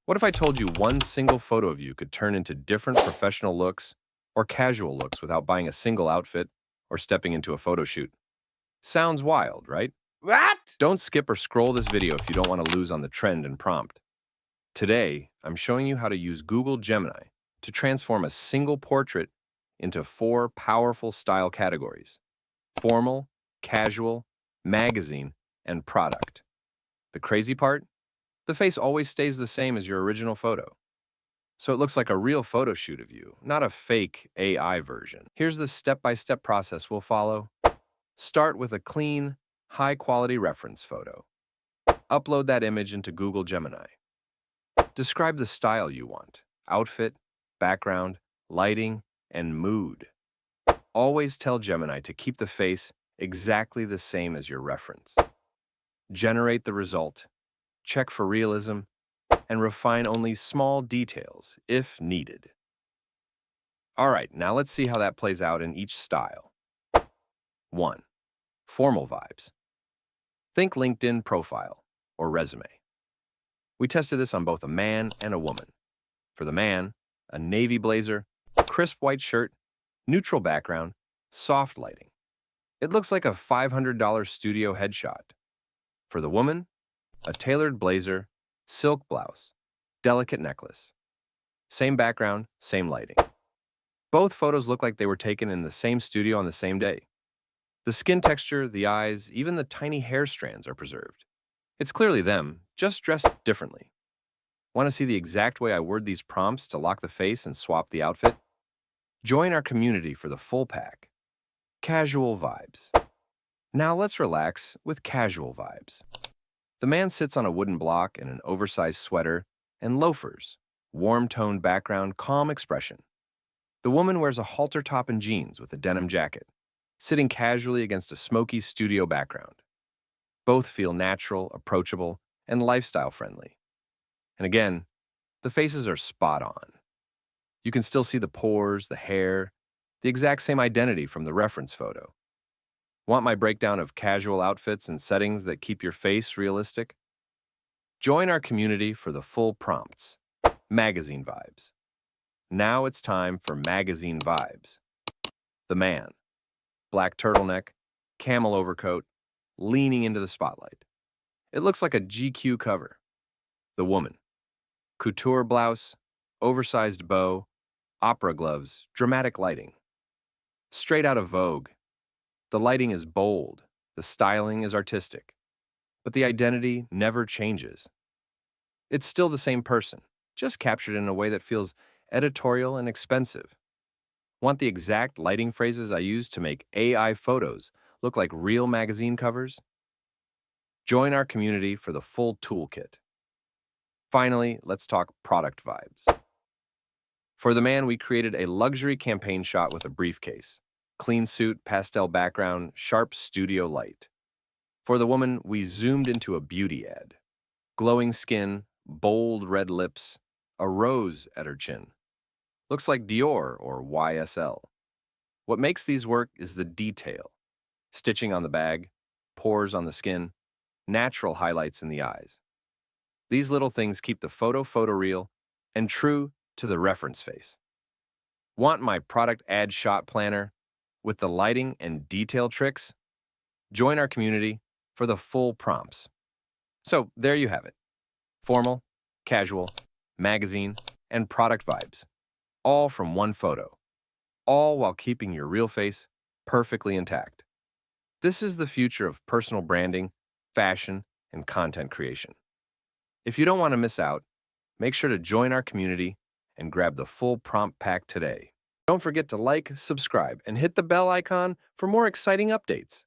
What if I told you one single photo of you could turn into different professional looks or casual looks without buying a single outfit or stepping into a photo shoot? Sounds wild, right? What? Don't skip or scroll this video if you don't want to lose on the trend and prompt. Today, I'm showing you how to use Google Gemini to transform a single portrait into 4 powerful style categories: formal, casual, magazine, and product. The crazy part? The face always stays the same as your original photo. So it looks like a real photo shoot of you, not a fake AI version. Here's the step-by-step process we'll follow. Start with a clean, high-quality reference photo. Upload that image into Google Gemini. Describe the style you want: outfit, background, lighting, and mood. Always tell Gemini to keep the face exactly the same as your reference. Generate the result, check for realism, and refine only small details if needed. All right, now let's see how that plays out in each style. 1. Formal vibes. Think LinkedIn profile or resume. We tested this on both a man and a woman. For the man, a navy blazer, crisp white shirt, neutral background, soft lighting. It looks like a $500 studio headshot. For the woman, a tailored blazer, silk blouse, delicate necklace. Same background, same lighting. Both photos look like they were taken in the same studio on the same day. The skin texture, the eyes, even the tiny hair strands are preserved. It's clearly them, just dressed differently. Want to see the exact way I word these prompts to lock the face and swap the outfit? Join our community for the full pack. Casual vibes. Now let's relax with casual vibes. The man sits on a wooden block in an oversized sweater and loafers. Warm-toned background, calm expression. The woman wears a halter top and jeans with a denim jacket, sitting casually against a smoky studio background. Both feel natural, approachable, and lifestyle-friendly. And again, the faces are spot on. You can still see the pores, the hair, the exact same identity from the reference photo. Want my breakdown of casual outfits and settings that keep your face realistic? Join our community for the full prompts. Magazine vibes. Now it's time for magazine vibes. The man. Black turtleneck, camel overcoat, leaning into the spotlight. It looks like a GQ cover. The woman. Couture blouse, oversized bow, opera gloves, dramatic lighting. Straight out of Vogue. The lighting is bold, the styling is artistic, but the identity never changes. It's still the same person, just captured in a way that feels editorial and expensive. Want the exact lighting phrases I use to make AI photos look like real magazine covers? Join our community for the full toolkit. Finally, let's talk product vibes. For the man, we created a luxury campaign shot with a briefcase. Clean suit, pastel background, sharp studio light. For the woman, we zoomed into a beauty ad. Glowing skin, bold red lips, a rose at her chin. Looks like Dior or YSL. What makes these work is the detail. Stitching on the bag, pores on the skin, natural highlights in the eyes. These little things keep the photo photoreal and true to the reference face. Want my product ad shot planner with the lighting and detail tricks? Join our community for the full prompts. So there you have it. Formal, casual, magazine, and product vibes. All from one photo. All while keeping your real face perfectly intact. This is the future of personal branding, fashion, and content creation. If you don't want to miss out, make sure to join our community and grab the full prompt pack today. Don't forget to like, subscribe, and hit the bell icon for more exciting updates.